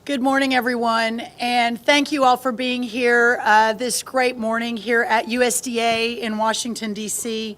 Good morning, everyone, and thank you all for being here this great morning here at USDA in Washington, D.C.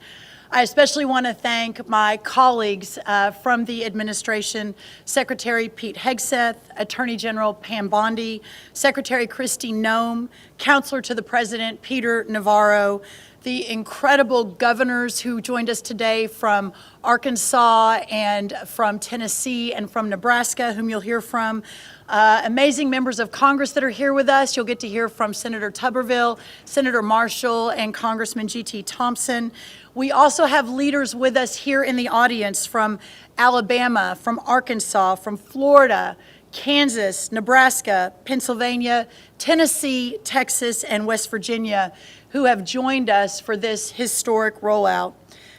I especially want to thank my colleagues from the administration, Secretary Pete Hegseth, Attorney General Pam Bondi, Secretary Kristi Noem, Counselor to the President Peter Navarro, the incredible governors who joined us today from Arkansas and from Tennessee and from Nebraska, whom you'll hear from. Amazing members of Congress that are here with us. You'll get to hear from Senator Tuberville, Senator Marshall, and Congressman G.T. Thompson. We also have leaders with us here in the audience from Alabama, from Arkansas, from Florida, Kansas, Nebraska, Pennsylvania, Tennessee, Texas, and West Virginia, who have joined us for this historic rollout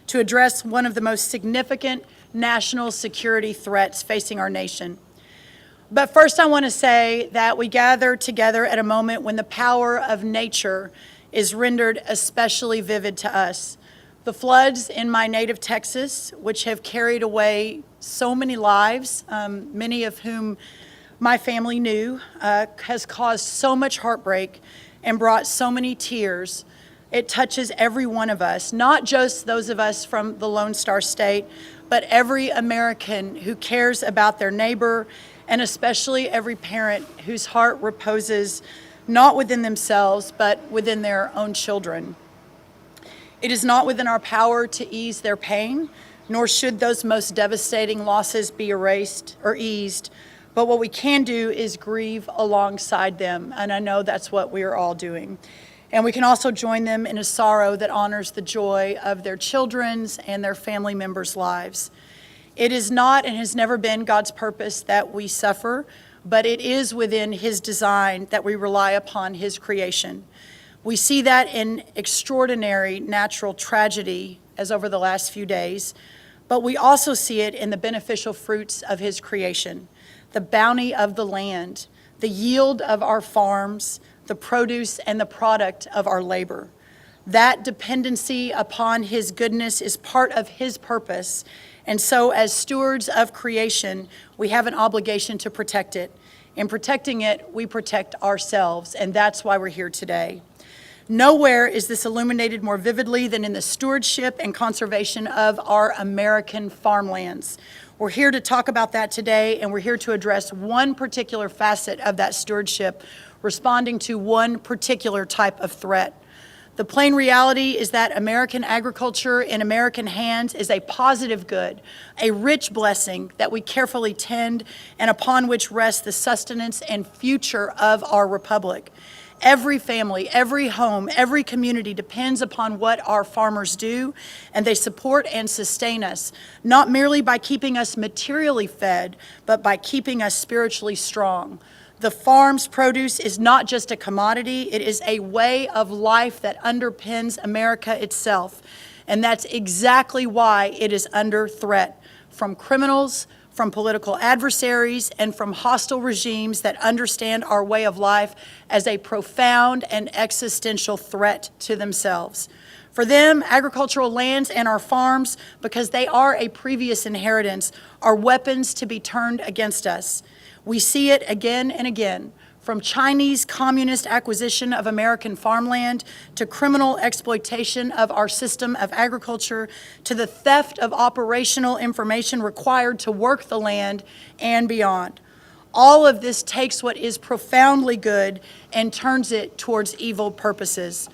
to address one of the most significant national security threats facing our nation. But first, I want to say that we gather together at a moment when the power of nature is rendered especially vivid to us. The floods in my native Texas, which have carried away so many lives, many of whom my family knew, has caused so much heartbreak and brought so many tears. It touches every one of us, not just those of us from the Lone Star State, but every American who cares about their neighbor, and especially every parent whose heart reposes not within themselves, but within their own children. It is not within our power to ease their pain, nor should those most devastating losses be erased or eased. But what we can do is grieve alongside them, and I know that's what we are all doing. And we can also join them in a sorrow that honors the joy of their children's and their family members' lives. It is not and has never been God's purpose that we suffer, but it is within His design that we rely upon His creation. We see that in extraordinary natural tragedy as over the last few days, but we also see it in the beneficial fruits of His creation, the bounty of the land, the yield of our farms, the produce and the product of our labor. That dependency upon His goodness is part of His purpose, and so as stewards of creation, we have an obligation to protect it. In protecting it, we protect ourselves, and that's why we're here today. Nowhere is this illuminated more vividly than in the stewardship and conservation of our American farmlands. We're here to talk about that today, and we're here to address one particular facet of that stewardship, responding to one particular type of threat. The plain reality is that American agriculture in American hands is a positive good, a rich blessing that we carefully tend and upon which rests the sustenance and future of our republic. Every family, every home, every community depends upon what our farmers do, and they support and sustain us, not merely by keeping us materially fed, but by keeping us spiritually strong. The farm's produce is not just a commodity, it is a way of life that underpins America itself. And that's exactly why it is under threat from criminals, from political adversaries, and from hostile regimes that understand our way of life as a profound and existential threat to themselves. For them, agricultural lands and our farms, because they are a previous inheritance, are weapons to be turned against us. We see it again and again, from Chinese communist acquisition of American farmland to criminal exploitation of our system of agriculture to the theft of operational information required to work the land and beyond. All of this takes what is profoundly good and turns it towards evil purposes.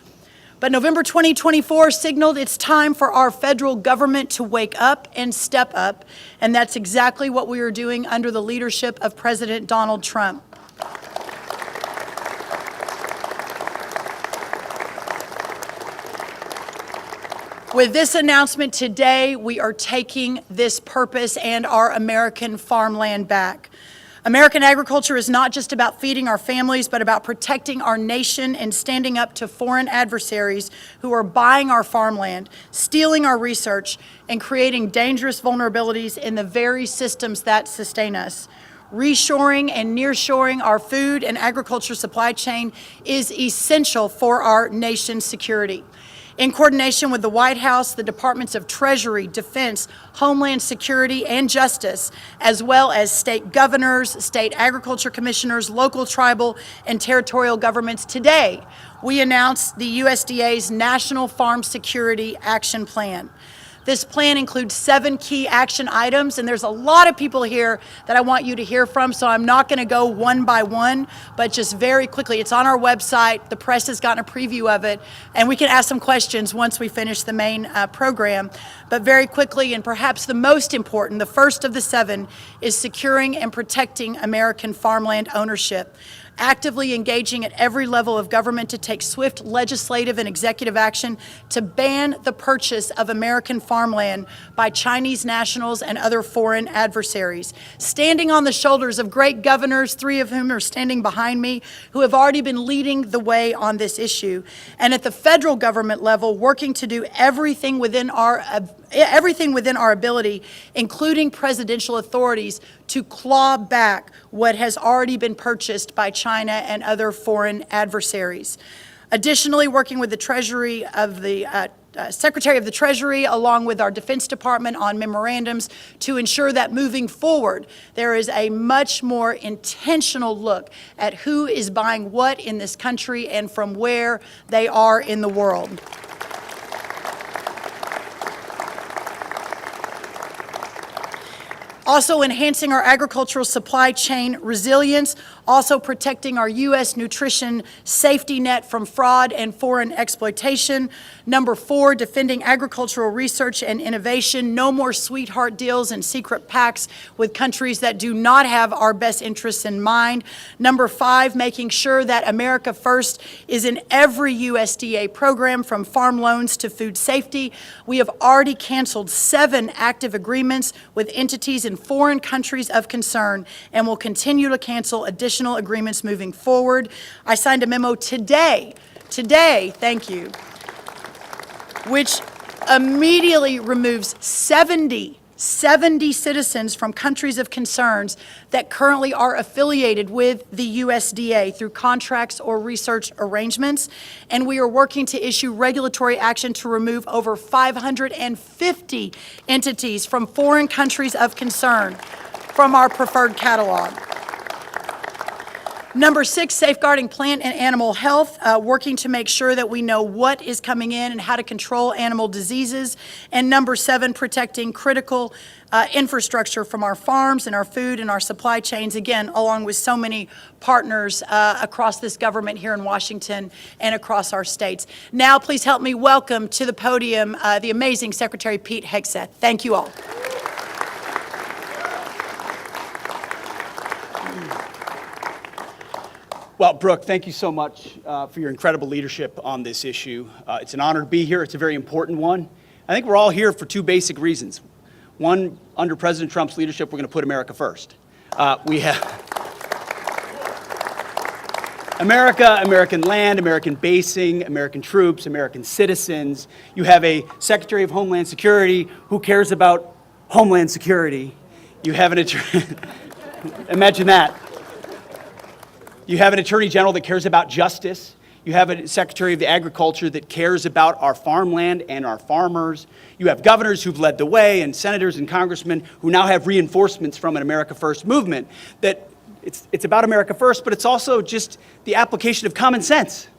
But November 2024 signaled it's time for our federal government to wake up and step up, and that's exactly what we are doing under the leadership of President Donald Trump. With this announcement today, we are taking this purpose and our American farmland back. American agriculture is not just about feeding our families, but about protecting our nation and standing up to foreign adversaries who are buying our farmland, stealing our research, and creating dangerous vulnerabilities in the very systems that sustain us. Reshoring and nearshoring our food and agriculture supply chain is essential for our nation's security. In coordination with the White House, the Departments of Treasury, Defense, Homeland Security, and Justice, as well as state governors, state agriculture commissioners, local, tribal, and territorial governments, today we announced the USDA's National Farm Security Action Plan. This plan includes 7 key action items, and there's a lot of people here that I want you to hear from, so I'm not going to go one by one, but just very quickly. It's on our website. The press has gotten a preview of it, and we can ask some questions once we finish the main program. But very quickly, and perhaps the most important, the first of the 7, is securing and protecting American farmland ownership. Actively engaging at every level of government to take swift legislative and executive action to ban the purchase of American farmland by Chinese nationals and other foreign adversaries. Standing on the shoulders of great governors, 3 of whom are standing behind me, who have already been leading the way on this issue. And at the federal government level, working to do everything within our ability, including presidential authorities, to claw back what has already been purchased by China and other foreign adversaries. Additionally, working with the Treasury of the Secretary of the Treasury, along with our Defense Department, on memorandums to ensure that moving forward, there is a much more intentional look at who is buying what in this country and from where they are in the world. Also enhancing our agricultural supply chain resilience, also protecting our U.S. nutrition safety net from fraud and foreign exploitation. Number 4, defending agricultural research and innovation. No more sweetheart deals and secret pacts with countries that do not have our best interests in mind. Number 5, making sure that America First is in every USDA program, from farm loans to food safety. We have already canceled 7 active agreements with entities in foreign countries of concern and will continue to cancel additional agreements moving forward. I signed a memo today, thank you, which immediately removes 70 citizens from countries of concerns that currently are affiliated with the USDA through contracts or research arrangements. And we are working to issue regulatory action to remove over 550 entities from foreign countries of concern from our preferred catalog. Number 6, safeguarding plant and animal health, working to make sure that we know what is coming in and how to control animal diseases. And number 7, protecting critical infrastructure from our farms and our food and our supply chains, again, along with so many partners across this government here in Washington and across our states. Now, please help me welcome to the podium the amazing Secretary Pete Hegseth. Thank you all. Well, Brooke, thank you so much for your incredible leadership on this issue. It's an honor to be here. It's a very important one. I think we're all here for 2 basic reasons. One, under President Trump's leadership, we're going to put America first. We have America, American land, American basing, American troops, American citizens. You have a Secretary of Homeland Security who cares about Homeland Security. You have an attorney, imagine that. You have an Attorney General that cares about justice. You have a Secretary of the Agriculture that cares about our farmland and our farmers. You have governors who've led the way, and senators and congressmen who now have reinforcements from an America First movement that it's about America First, but it's also just the application of common sense.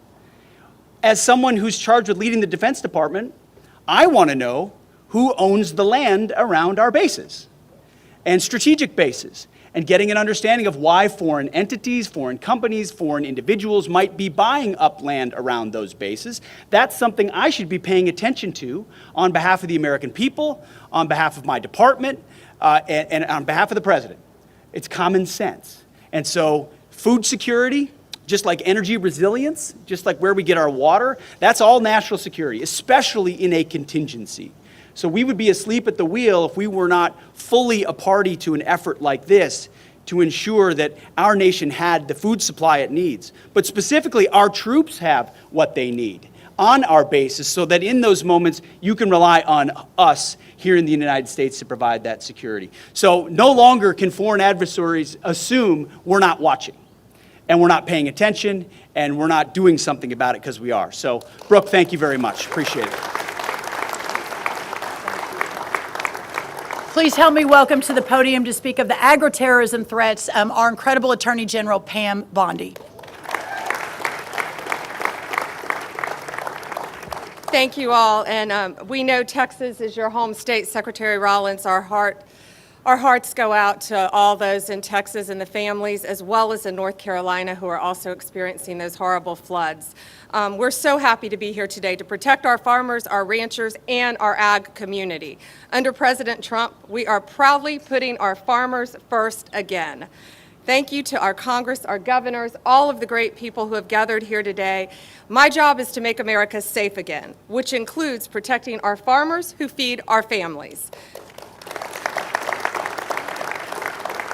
As someone who's charged with leading the Defense Department, I want to know who owns the land around our bases and strategic bases, and getting an understanding of why foreign entities, foreign companies, foreign individuals might be buying up land around those bases. That's something I should be paying attention to on behalf of the American people, on behalf of my department, and on behalf of the president. It's common sense. And so food security, just like energy resilience, just like where we get our water, that's all national security, especially in a contingency. So we would be asleep at the wheel if we were not fully a party to an effort like this to ensure that our nation had the food supply it needs. But specifically, our troops have what they need on our bases, so that in those moments, you can rely on us here in the United States to provide that security. So no longer can foreign adversaries assume we're not watching. and we're not paying attention, and we're not doing something about it because we are. So, Brooke, thank you very much. Appreciate it. Please help me welcome to the podium to speak of the agro-terrorism threats our incredible Attorney General Pam Bondi. Thank you all, and we know Texas is your home state. Secretary Rollins, our hearts go out to all those in Texas and the families, as well as in North Carolina, who are also experiencing those horrible floods. We're so happy to be here today to protect our farmers, our ranchers, and our ag community. Under President Trump, we are proudly putting our farmers first again. Thank you to our Congress, our governors, all of the great people who have gathered here today. My job is to make America safe again, which includes protecting our farmers who feed our families.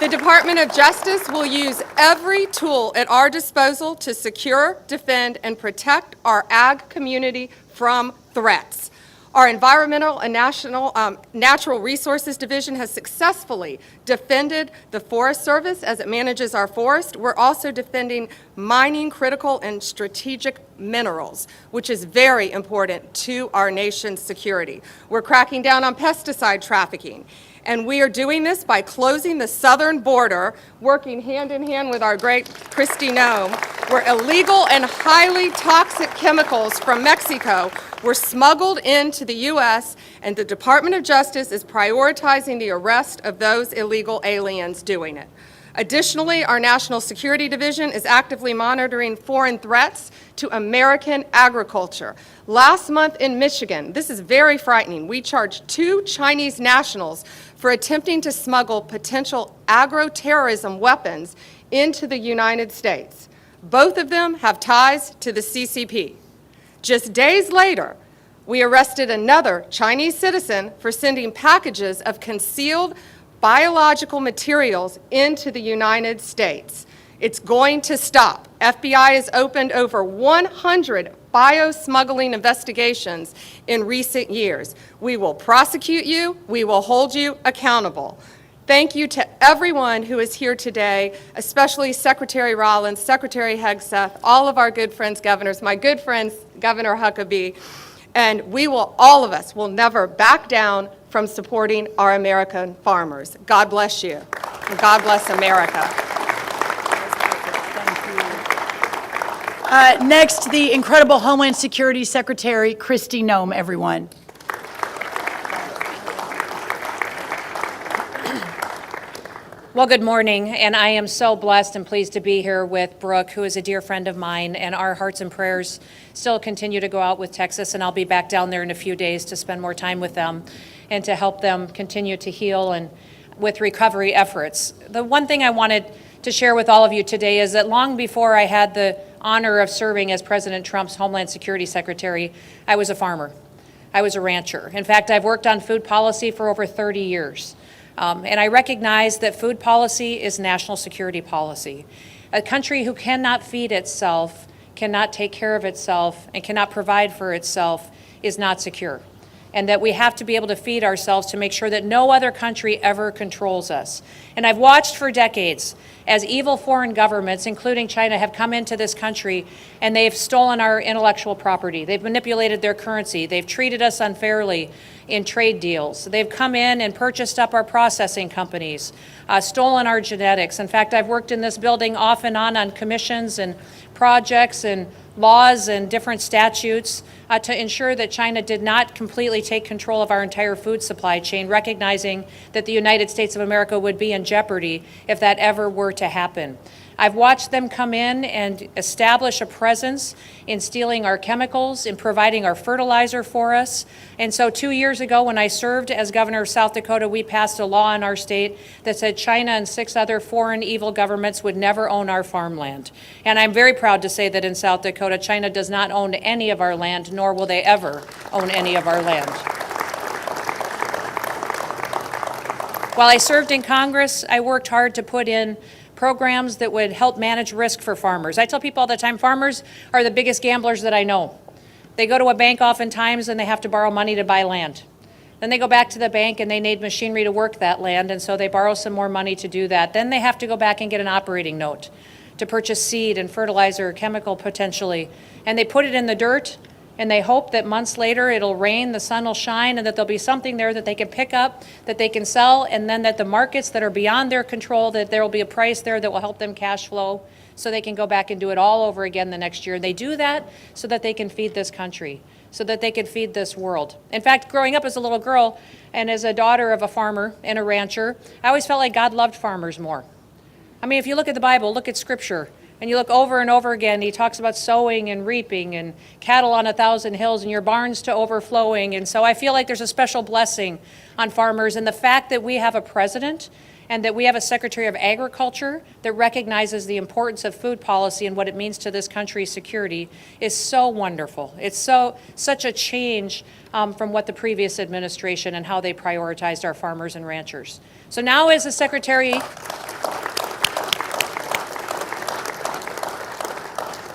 The Department of Justice will use every tool at our disposal to secure, defend, and protect our ag community from threats. Our Environmental and Natural Resources Division has successfully defended the Forest Service as it manages our forest. We're also defending mining critical and strategic minerals, which is very important to our nation's security. We're cracking down on pesticide trafficking. And we are doing this by closing the southern border, working hand in hand with our great Kristi Noem, where illegal and highly toxic chemicals from Mexico were smuggled into the U.S., and the Department of Justice is prioritizing the arrest of those illegal aliens doing it. Additionally, our National Security Division is actively monitoring foreign threats to American agriculture. Last month in Michigan, this is very frightening, we charged 2 Chinese nationals for attempting to smuggle potential agro-terrorism weapons into the United States. Both of them have ties to the CCP. Just days later, we arrested another Chinese citizen for sending packages of concealed biological materials into the United States. It's going to stop. FBI has opened over 100 bio-smuggling investigations in recent years. We will prosecute you. We will hold you accountable. Thank you to everyone who is here today, especially Secretary Rollins, Secretary Hegseth, all of our good friends governors, my good friends Governor Huckabee, and all of us will never back down from supporting our American farmers. God bless you, and God bless America. Next, the incredible Homeland Security Secretary Kristi Noem, everyone. Well, good morning, and I am so blessed and pleased to be here with Brooke, who is a dear friend of mine, and our hearts and prayers still continue to go out with Texas, and I'll be back down there in a few days to spend more time with them and to help them continue to heal and with recovery efforts. The one thing I wanted to share with all of you today is that long before I had the honor of serving as President Trump's Homeland Security Secretary, I was a farmer. I was a rancher. In fact, I've worked on food policy for over 30 years. And I recognize that food policy is national security policy. A country who cannot feed itself, cannot take care of itself, and cannot provide for itself is not secure. And that we have to be able to feed ourselves to make sure that no other country ever controls us. And I've watched for decades as evil foreign governments, including China, have come into this country and they've stolen our intellectual property. They've manipulated their currency. They've treated us unfairly in trade deals. They've come in and purchased up our processing companies, stolen our genetics. In fact, I've worked in this building off and on commissions and projects and laws and different statutes to ensure that China did not completely take control of our entire food supply chain, recognizing that the United States of America would be in jeopardy if that ever were to happen. I've watched them come in and establish a presence in stealing our chemicals, in providing our fertilizer for us. And so 2 years ago, when I served as governor of South Dakota, we passed a law in our state that said China and 6 other foreign evil governments would never own our farmland. And I'm very proud to say that in South Dakota, China does not own any of our land, nor will they ever own any of our land. While I served in Congress, I worked hard to put in programs that would help manage risk for farmers. I tell people all the time, farmers are the biggest gamblers that I know. They go to a bank oftentimes and they have to borrow money to buy land. Then they go back to the bank and they need machinery to work that land, and so they borrow some more money to do that. Then they have to go back and get an operating note to purchase seed and fertilizer, chemical potentially, and they put it in the dirt, and they hope that months later it'll rain, the sun will shine, and that there'll be something there that they can pick up, that they can sell, and then that the markets that are beyond their control, that there will be a price there that will help them cash flow so they can go back and do it all over again the next year. They do that so that they can feed this country, so that they can feed this world. In fact, growing up as a little girl and as a daughter of a farmer and a rancher, I always felt like God loved farmers more. I mean, if you look at the Bible, look at Scripture, and you look over and over again, he talks about sowing and reaping and cattle on 1,000 hills and your barns to overflowing. And so I feel like there's a special blessing on farmers. And the fact that we have a president and that we have a Secretary of Agriculture that recognizes the importance of food policy and what it means to this country's security is so wonderful. It's such a change from what the previous administration and how they prioritized our farmers and ranchers. So now as the Secretary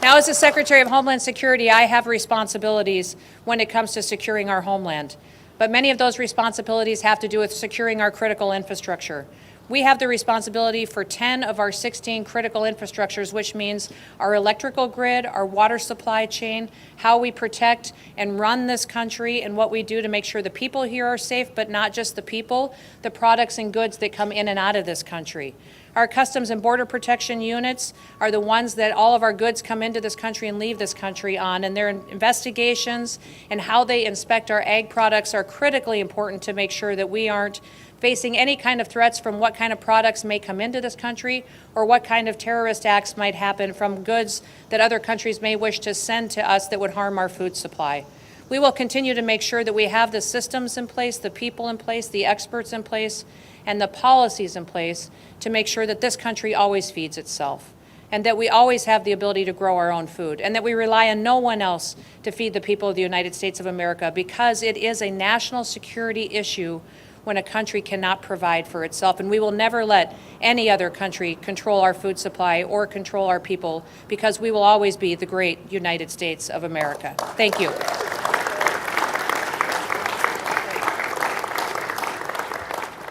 Now, as the Secretary of Homeland Security, I have responsibilities when it comes to securing our homeland. But many of those responsibilities have to do with securing our critical infrastructure. We have the responsibility for 10 of our 16 critical infrastructures, which means our electrical grid, our water supply chain, how we protect and run this country, and what we do to make sure the people here are safe, but not just the people, the products and goods that come in and out of this country. Our Customs and Border Protection units are the ones that all of our goods come into this country and leave this country on, and their investigations and how they inspect our ag products are critically important to make sure that we aren't facing any kind of threats from what kind of products may come into this country or what kind of terrorist acts might happen from goods that other countries may wish to send to us that would harm our food supply. We will continue to make sure that we have the systems in place, the people in place, the experts in place, and the policies in place to make sure that this country always feeds itself, and that we always have the ability to grow our own food, and that we rely on no one else to feed the people of the United States of America, because it is a national security issue when a country cannot provide for itself. And we will never let any other country control our food supply or control our people, because we will always be the great United States of America. Thank you.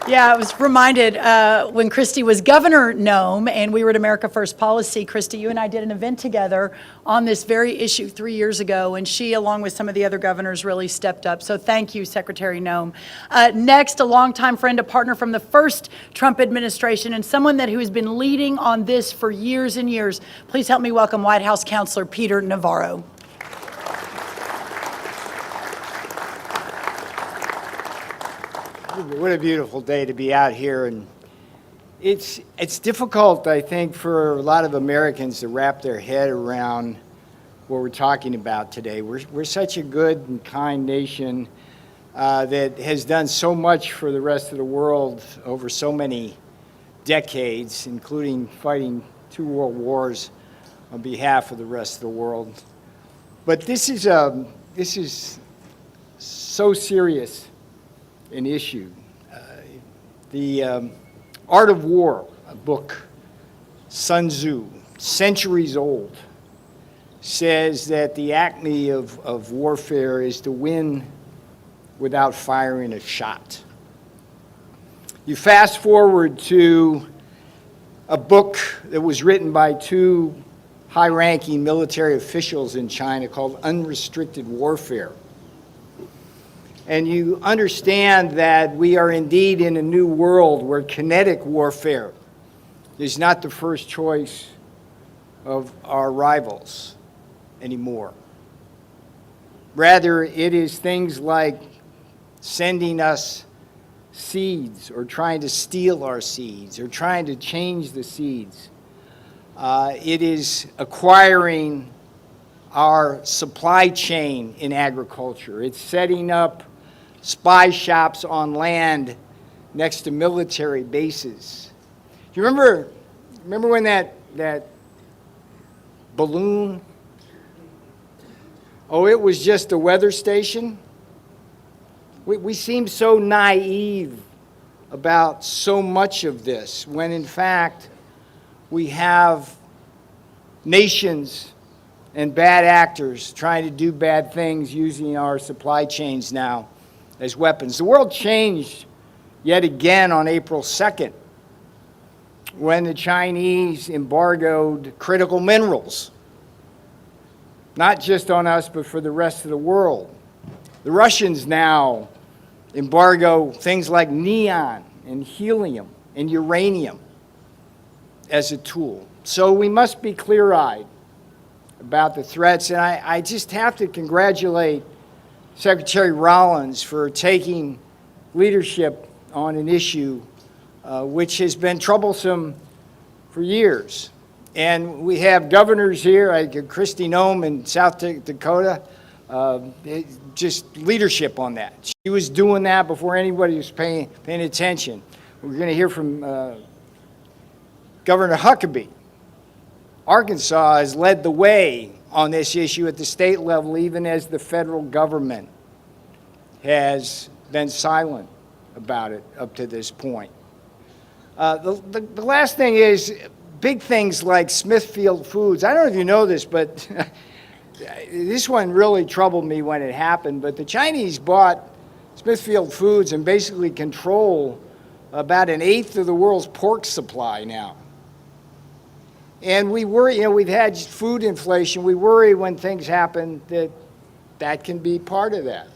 Yeah, I was reminded when Kristi was Governor Noem and we were at America First Policy, Kristi, you and I did an event together on this very issue 3 years ago, and she, along with some of the other governors, really stepped up. So thank you, Secretary Noem. Next, a longtime friend, a partner from the first Trump administration, and someone who has been leading on this for years and years. Please help me welcome White House Counselor Peter Navarro. What a beautiful day to be out here, and it's difficult, I think, for a lot of Americans to wrap their head around what we're talking about today. We're such a good and kind nation that has done so much for the rest of the world over so many decades, including fighting 2 world wars on behalf of the rest of the world. But this is so serious an issue. The Art of War, a book, Sun Tzu, centuries old, says that the acme of warfare is to win without firing a shot. You fast forward to a book that was written by 2 high-ranking military officials in China called Unrestricted Warfare. And you understand that we are indeed in a new world where kinetic warfare is not the first choice of our rivals anymore. Rather, it is things like sending us seeds or trying to steal our seeds or trying to change the seeds. It is acquiring our supply chain in agriculture. It's setting up spy shops on land next to military bases. Do you remember when that balloon, it was just a weather station? We seem so naive about so much of this, when in fact we have nations and bad actors trying to do bad things using our supply chains now as weapons. The world changed yet again on April 2nd, when the Chinese embargoed critical minerals, not just on us, but for the rest of the world. The Russians now embargo things like neon and helium and uranium as a tool. So we must be clear-eyed about the threats, and I just have to congratulate Secretary Rollins for taking leadership on an issue which has been troublesome for years. And we have governors here, like Kristi Noem in South Dakota, just leadership on that. She was doing that before anybody was paying attention. We're going to hear from Governor Huckabee. Arkansas has led the way on this issue at the state level, even as the federal government has been silent about it up to this point. The last thing is big things like Smithfield Foods. I don't know if you know this, but this one really troubled me when it happened, but the Chinese bought Smithfield Foods and basically control about 1/8 of the world's pork supply now. And we worry, we've had food inflation. We worry when things happen that can be part of that.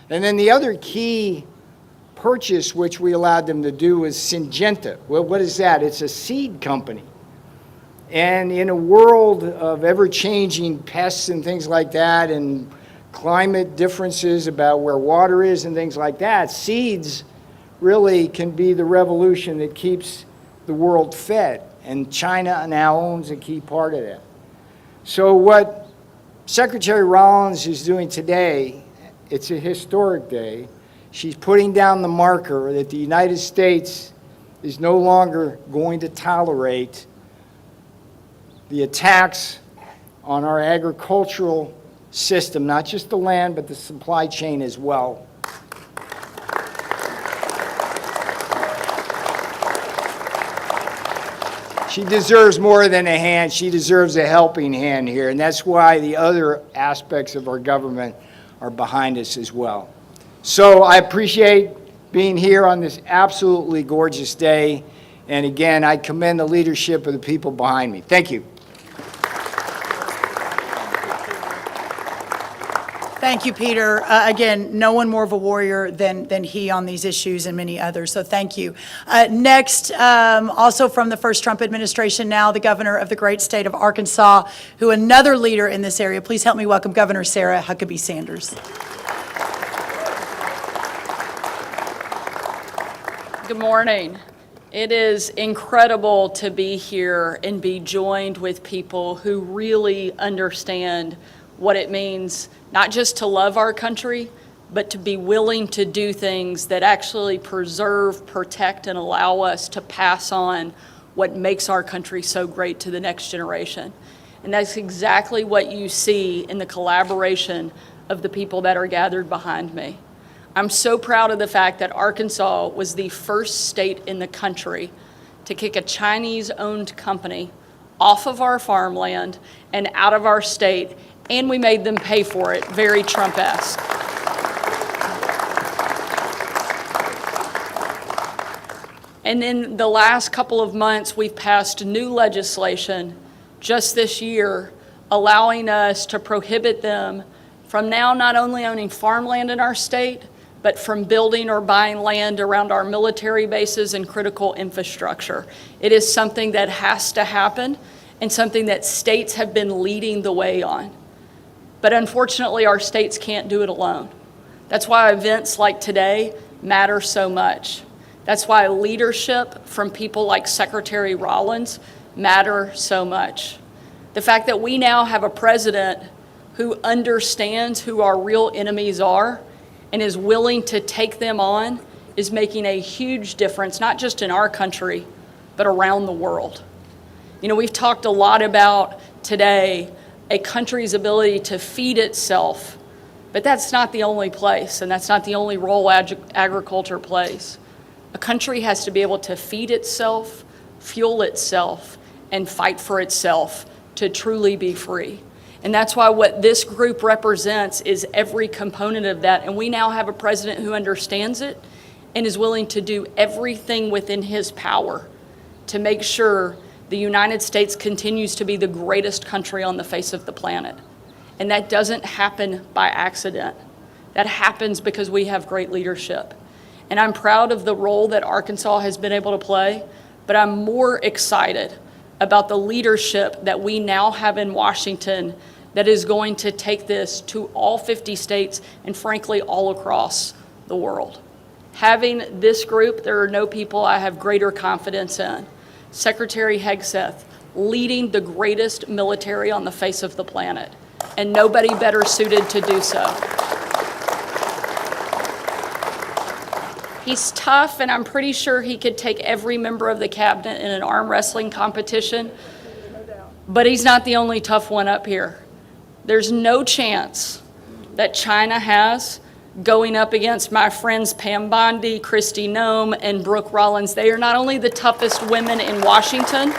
And then the other key purchase which we allowed them to do was Syngenta. Well, what is that? It's a seed company. And in a world of ever-changing pests and things like that, and climate differences about where water is and things like that, seeds really can be the revolution that keeps the world fed. And China now owns a key part of that. So what Secretary Rollins is doing today, it's a historic day. She's putting down the marker that the United States is no longer going to tolerate the attacks on our agricultural system, not just the land, but the supply chain as well. She deserves more than a hand. She deserves a helping hand here, and that's why the other aspects of our government are behind us as well. So I appreciate being here on this absolutely gorgeous day, and again, I commend the leadership of the people behind me. Thank you. Thank you, Peter. Again, no one more of a warrior than he on these issues and many others, so thank you. Next, also from the first Trump administration now, the governor of the great state of Arkansas, who another leader in this area. Please help me welcome Governor Sarah Huckabee Sanders. Good morning. It is incredible to be here and be joined with people who really understand what it means not just to love our country, but to be willing to do things that actually preserve, protect, and allow us to pass on what makes our country so great to the next generation. And that's exactly what you see in the collaboration of the people that are gathered behind me. I'm so proud of the fact that Arkansas was the first state in the country to kick a Chinese-owned company off of our farmland and out of our state, and we made them pay for it, very Trump-esque. And in the last couple of months, we've passed new legislation just this year allowing us to prohibit them from now not only owning farmland in our state, but from building or buying land around our military bases and critical infrastructure. It is something that has to happen and something that states have been leading the way on. But unfortunately, our states can't do it alone. That's why events like today matter so much. That's why leadership from people like Secretary Rollins matter so much. The fact that we now have a president who understands who our real enemies are and is willing to take them on is making a huge difference, not just in our country, but around the world. You know, we've talked a lot about today a country's ability to feed itself, but that's not the only place, and that's not the only role agriculture plays. A country has to be able to feed itself, fuel itself, and fight for itself to truly be free. And that's why what this group represents is every component of that, and we now have a president who understands it and is willing to do everything within his power to to make sure the United States continues to be the greatest country on the face of the planet. And that doesn't happen by accident. That happens because we have great leadership. And I'm proud of the role that Arkansas has been able to play, but I'm more excited about the leadership that we now have in Washington that is going to take this to all 50 states and frankly all across the world. Having this group, there are no people I have greater confidence in. Secretary Hegseth, leading the greatest military on the face of the planet, and nobody better suited to do so. He's tough, and I'm pretty sure he could take every member of the cabinet in an arm wrestling competition, but he's not the only tough one up here. There's no chance that China has going up against my friends Pam Bondi, Kristi Noem, and Brooke Rollins. They are not only the toughest women in Washington,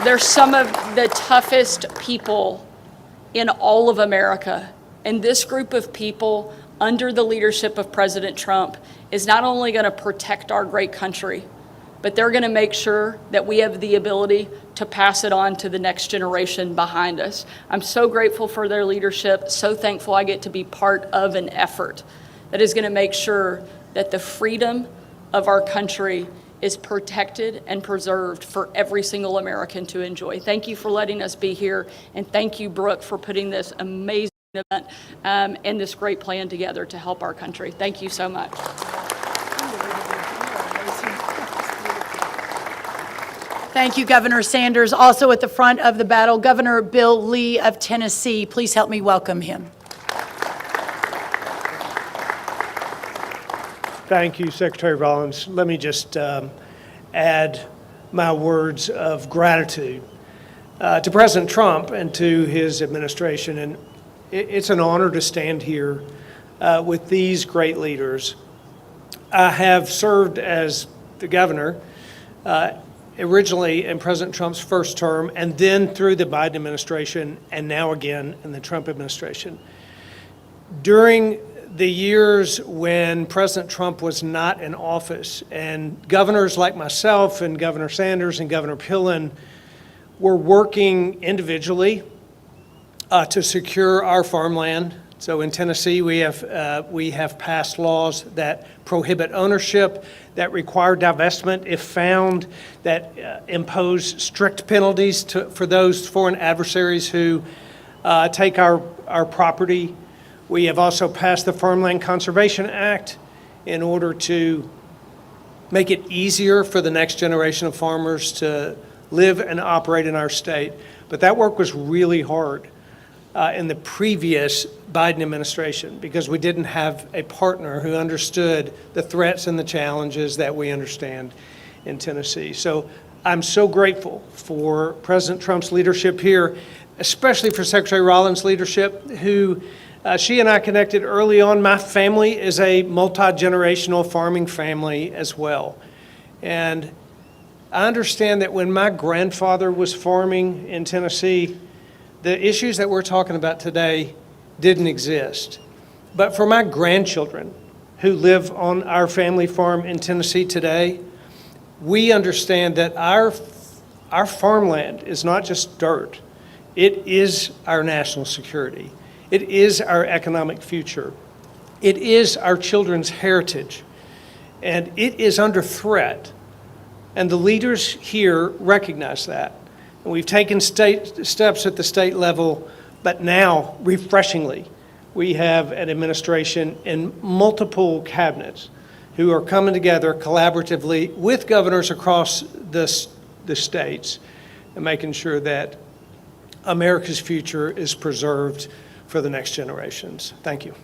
they're some of the toughest people in all of America. And this group of people, under the leadership of President Trump, is not only going to protect our great country, but they're going to make sure that we have the ability to pass it on to the next generation behind us. I'm so grateful for their leadership, so thankful I get to be part of an effort that is going to make sure that the freedom of our country is protected and preserved for every single American to enjoy. Thank you for letting us be here, and thank you, Brooke, for putting this amazing event and this great plan together to help our country. Thank you so much. Thank you, Governor Sanders. Also at the front of the battle, Governor Bill Lee of Tennessee. Please help me welcome him. Thank you, Secretary Rollins. Let me just add my words of gratitude to President Trump and to his administration. And it's an honor to stand here with these great leaders. I have served as the governor originally in President Trump's first term, and then through the Biden administration, and now again in the Trump administration. During the years when President Trump was not in office, and governors like myself and Governor Sanders and Governor Pillen were working individually to secure our farmland. So in Tennessee, we have passed laws that prohibit ownership, that require divestment if found, that impose strict penalties for those foreign adversaries who take our property. We have also passed the Farmland Conservation Act in order to make it easier for the next generation of farmers to live and operate in our state. But that work was really hard in the previous Biden administration because we didn't have a partner who understood the threats and the challenges that we understand in Tennessee. So I'm so grateful for President Trump's leadership here, especially for Secretary Rollins' leadership, who she and I connected early on. My family is a multi-generational farming family as well. And I understand that when my grandfather was farming in Tennessee, the issues that we're talking about today didn't exist. But for my grandchildren who live on our family farm in Tennessee today, we understand that our farmland is not just dirt. It is our national security. It is our economic future. It is our children's heritage. And it is under threat. And the leaders here recognize that. And we've taken steps at the state level, but now, refreshingly, we have an administration and multiple cabinets who are coming together collaboratively with governors across the states and making sure that America's future is preserved for the next generations. Thank you.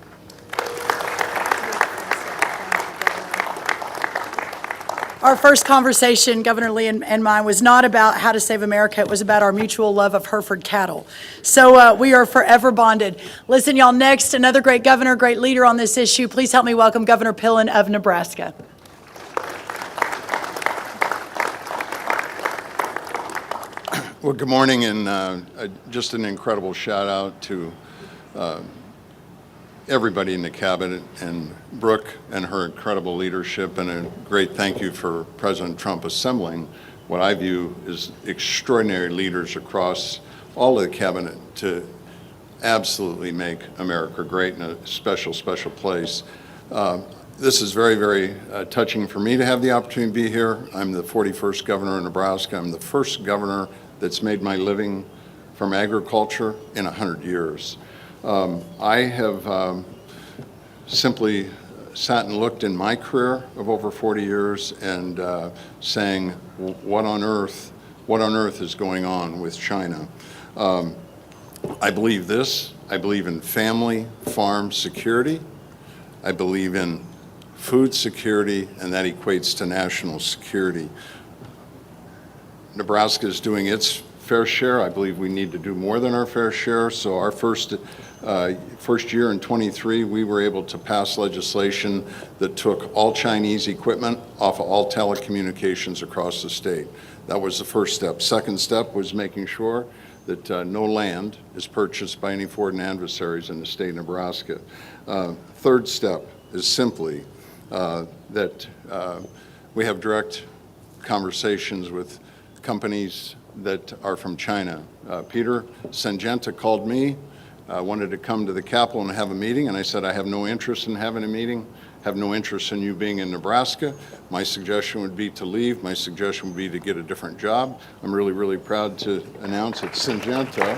Our first conversation, Governor Lee and mine, was not about how to save America. It was about our mutual love of Hereford cattle. So we are forever bonded. Listen, y'all, next, another great governor, great leader on this issue. Please help me welcome Governor Pillen of Nebraska. Well, good morning, and just an incredible shout out to everybody in the cabinet and Brooke and her incredible leadership, and a great thank you for President Trump assembling what I view as extraordinary leaders across all of the cabinet to absolutely make America great in a special, special place. This is very, very touching for me to have the opportunity to be here. I'm the 41st governor of Nebraska. I'm the first governor that's made my living from agriculture in 100 years. I have simply sat and looked in my career of over 40 years and saying, what on earth is going on with China? I believe this. I believe in family farm security. I believe in food security, and that equates to national security. Nebraska is doing its fair share. I believe we need to do more than our fair share. So our first year in 23, we were able to pass legislation that took all Chinese equipment off of all telecommunications across the state. That was the first step. Second step was making sure that no land is purchased by any foreign adversaries in the state of Nebraska. Third step is simply that we have direct conversations with companies that are from China. Peter Syngenta called me, wanted to come to the Capitol and have a meeting, and I said, I have no interest in having a meeting, have no interest in you being in Nebraska. My suggestion would be to leave. My suggestion would be to get a different job. I'm really, really proud to announce that Syngenta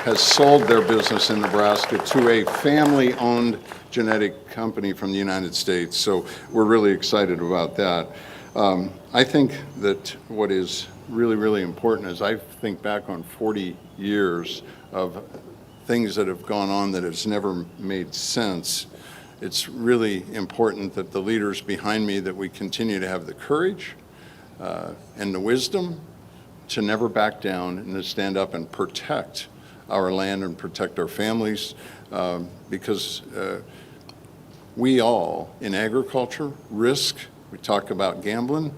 has sold their business in Nebraska to a family-owned genetic company from the United States. So we're really excited about that. I think that what is really, really important is I think back on 40 years of things that have gone on that has never made sense. It's really important that the leaders behind me, that we continue to have the courage and the wisdom to never back down and to stand up and protect our land and protect our families, because we all in agriculture risk. We talk about gambling,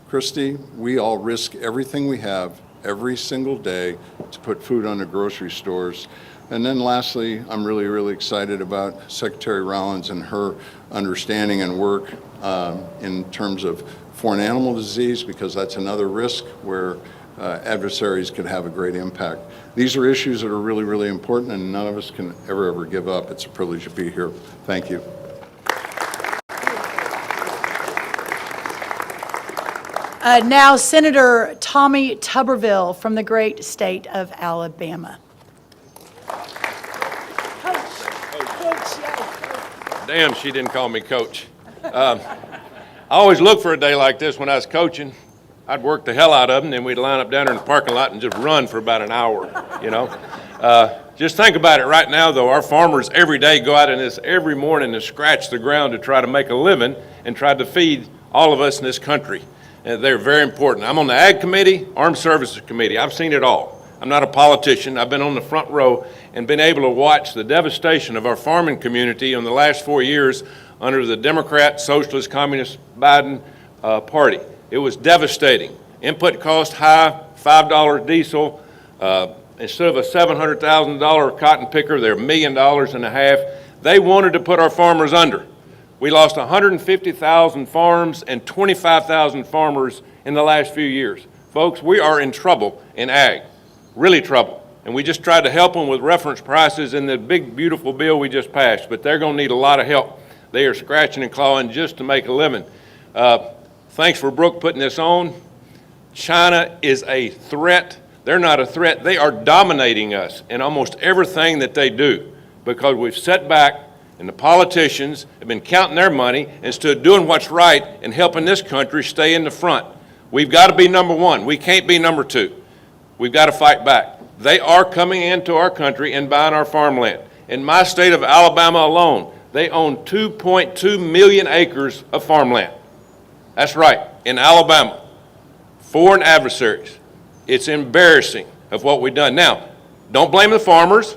Kristi, we all risk everything we have every single day to put food on the grocery stores. And then lastly, I'm really, really excited about Secretary Rollins and her understanding and work in terms of foreign animal disease, because that's another risk where adversaries could have a great impact. These are issues that are really, really important, and none of us can ever give up. It's a privilege to be here. Thank you. Now, Senator Tommy Tuberville from the great state of Alabama. Damn, she didn't call me coach. I always look for a day like this when I was coaching. I'd work the hell out of them, then we'd line up down there in the parking lot and just run for about an hour, you know. Just think about it right now, though. Our farmers every day go out in this every morning and scratch the ground to try to make a living and try to feed all of us in this country. And they're very important. I'm on the Ag Committee, Armed Services Committee. I've seen it all. I'm not a politician. I've been on the front row and been able to watch the devastation of our farming community in the last 4 years under the Democrat, Socialist, Communist Biden party. It was devastating. Input cost high, $5 diesel. Instead of a $700,000 cotton picker, they're $1.5 million. They wanted to put our farmers under. We lost 150,000 farms and 25,000 farmers in the last few years. Folks, we are in trouble in ag, really trouble. And we just tried to help them with reference prices in the big, beautiful bill we just passed, but they're going to need a lot of help. They are scratching and clawing just to make a living. Thanks for Brooke putting this on. China is a threat. They're not a threat. They are dominating us in almost everything that they do, because we've set back and the politicians have been counting their money instead of doing what's right and helping this country stay in the front. We've got to be number one. We can't be number two. We've got to fight back. They are coming into our country and buying our farmland. In my state of Alabama alone, they own 2.2 million acres of farmland. That's right, in Alabama. Foreign adversaries. It's embarrassing of what we've done. Now, don't blame the farmers.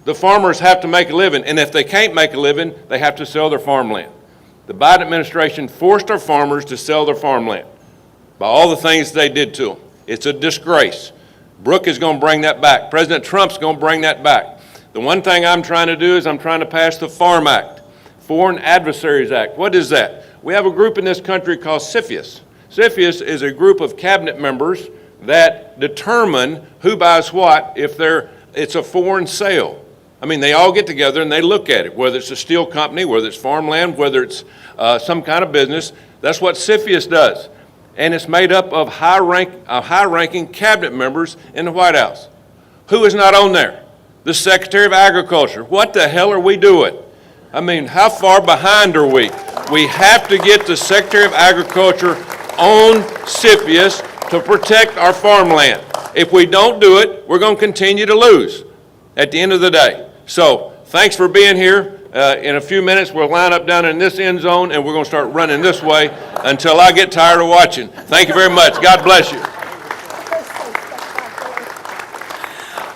The farmers have to make a living, and if they can't make a living, they have to sell their farmland. The Biden administration forced our farmers to sell their farmland by all the things they did to them. It's a disgrace. Brooke is going to bring that back. President Trump's going to bring that back. The one thing I'm trying to do is I'm trying to pass the Farm Act, Foreign Adversaries Act. What is that? We have a group in this country called CFIUS. CFIUS is a group of cabinet members that determine who buys what if it's a foreign sale. I mean, they all get together and they look at it, whether it's a steel company, whether it's farmland, whether it's some kind of business. That's what CFIUS does. And it's made up of high-ranking cabinet members in the White House. Who is not on there? The Secretary of Agriculture. What the hell are we doing? I mean, how far behind are we? We have to get the Secretary of Agriculture on CFIUS to protect our farmland. If we don't do it, we're going to continue to lose at the end of the day. So, thanks for being here. In a few minutes, we'll line up down in this end zone, and we're going to start running this way until I get tired of watching. Thank you very much. God bless you.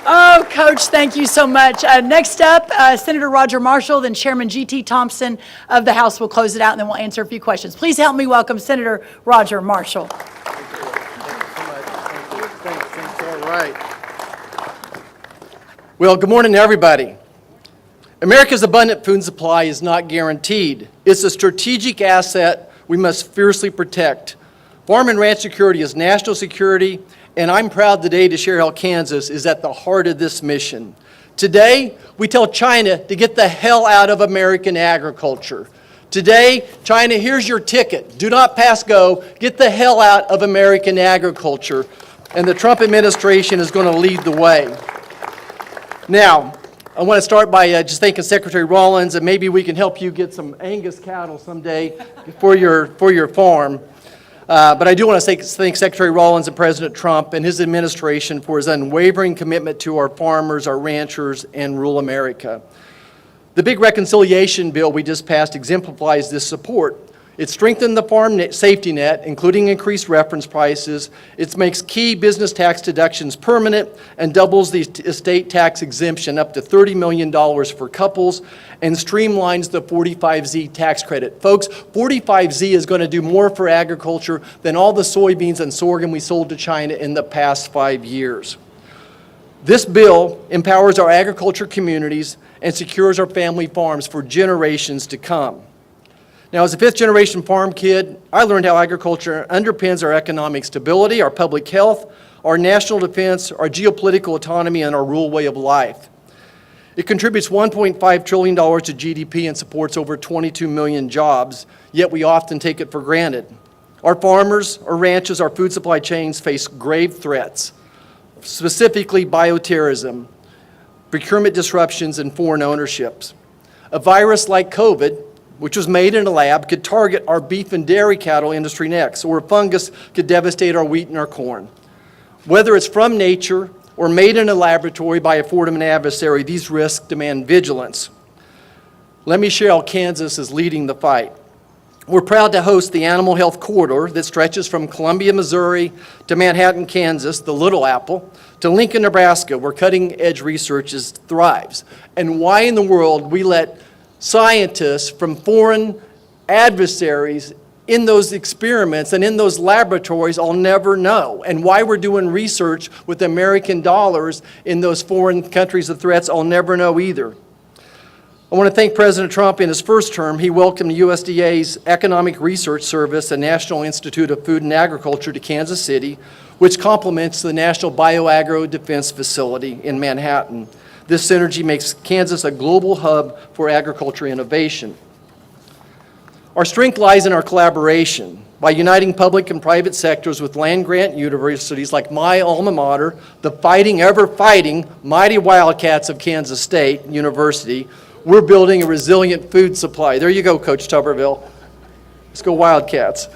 Oh, Coach, thank you so much. Next up, Senator Roger Marshall, then Chairman G.T. Thompson of the House will close it out, and then we'll answer a few questions. Please help me welcome Senator Roger Marshall. Thanks. All right. Well, good morning, everybody. America's abundant food supply is not guaranteed. It's a strategic asset we must fiercely protect. Farm and ranch security is national security, and I'm proud today to share how Kansas is at the heart of this mission. Today, we tell China to get the hell out of American agriculture. Today, China, here's your ticket. Do not pass go. Get the hell out of American agriculture. And the Trump administration is going to lead the way. Now, I want to start by just thanking Secretary Rollins, and maybe we can help you get some Angus cattle someday for your farm. But I do want to thank Secretary Rollins and President Trump and his administration for his unwavering commitment to our farmers, our ranchers, and rural America. The big reconciliation bill we just passed exemplifies this support. It strengthened the farm safety net, including increased reference prices. It makes key business tax deductions permanent and doubles the estate tax exemption up to $30 million for couples and streamlines the 45Z tax credit. Folks, 45Z is going to do more for agriculture than all the soybeans and sorghum we sold to China in the past 5 years. This bill empowers our agriculture communities and secures our family farms for generations to come. Now, as a fifth-generation farm kid, I learned how agriculture underpins our economic stability, our public health, our national defense, our geopolitical autonomy, and our rural way of life. It contributes $1.5 trillion to GDP and supports over 22 million jobs, yet we often take it for granted. Our farmers, our ranches, our food supply chains face grave threats, specifically bioterrorism, procurement disruptions, and foreign ownerships. A virus like COVID, which was made in a lab, could target our beef and dairy cattle industry next, or a fungus could devastate our wheat and our corn. Whether it's from nature or made in a laboratory by a foreign adversary, these risks demand vigilance. Let me share how Kansas is leading the fight. We're proud to host the Animal Health Corridor that stretches from Columbia, Missouri to Manhattan, Kansas, the Little Apple, to Lincoln, Nebraska, where cutting-edge research thrives. And why in the world we let scientists from foreign adversaries in those experiments and in those laboratories, I'll never know. And why we're doing research with American dollars in those foreign countries of threats, I'll never know either. I want to thank President Trump. In his first term, he welcomed USDA's Economic Research Service and National Institute of Food and Agriculture to Kansas City, which complements the National Bioagro Defense Facility in Manhattan. This synergy makes Kansas a global hub for agriculture innovation. Our strength lies in our collaboration. By uniting public and private sectors with land-grant universities like my alma mater, the fighting, ever-fighting, mighty Wildcats of Kansas State University, we're building a resilient food supply. There you go, Coach Tuberville. Let's go Wildcats.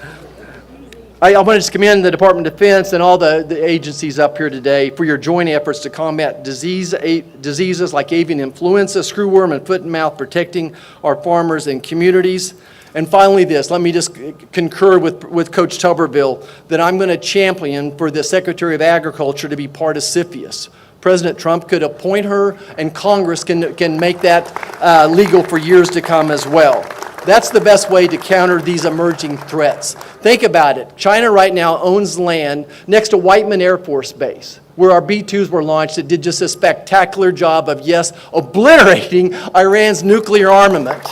I want to just commend the Department of Defense and all the agencies up here today for your joint efforts to combat diseases like avian influenza, screwworm, and foot and mouth, protecting our farmers and communities. And finally this, let me just concur with Coach Tuberville that I'm going to champion for the Secretary of Agriculture to be part of CFIUS. President Trump could appoint her, and Congress can make that legal for years to come as well. That's the best way to counter these emerging threats. Think about it. China right now owns land next to Whiteman Air Force Base, where our B-2s were launched that did just a spectacular job of, yes, obliterating Iran's nuclear armament.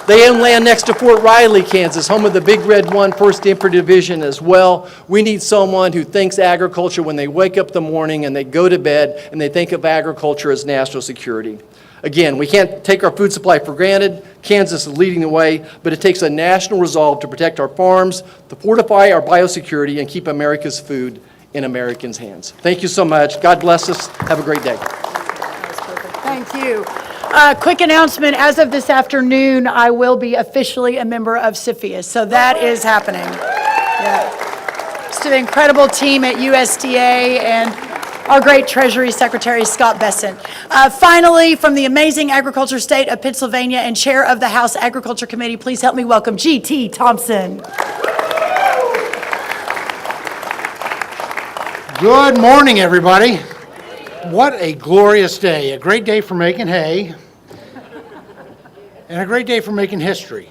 They own land next to Fort Riley, Kansas, home of the Big Red 1 1st Infantry Division as well. We need someone who thinks agriculture when they wake up in the morning and they go to bed and they think of agriculture as national security. Again, we can't take our food supply for granted. Kansas is leading the way, but it takes a national resolve to protect our farms, to fortify our biosecurity, and keep America's food in Americans' hands. Thank you so much. God bless us. Have a great day. Thank you. Quick announcement, as of this afternoon, I will be officially a member of CFIUS, so that is happening. Yeah. Just an incredible team at USDA and our great Treasury Secretary, Scott Bessent. Finally, from the amazing agriculture state of Pennsylvania and Chair of the House Agriculture Committee, please help me welcome G.T. Thompson. Good morning, everybody. What a glorious day. A great day for making hay, and a great day for making history.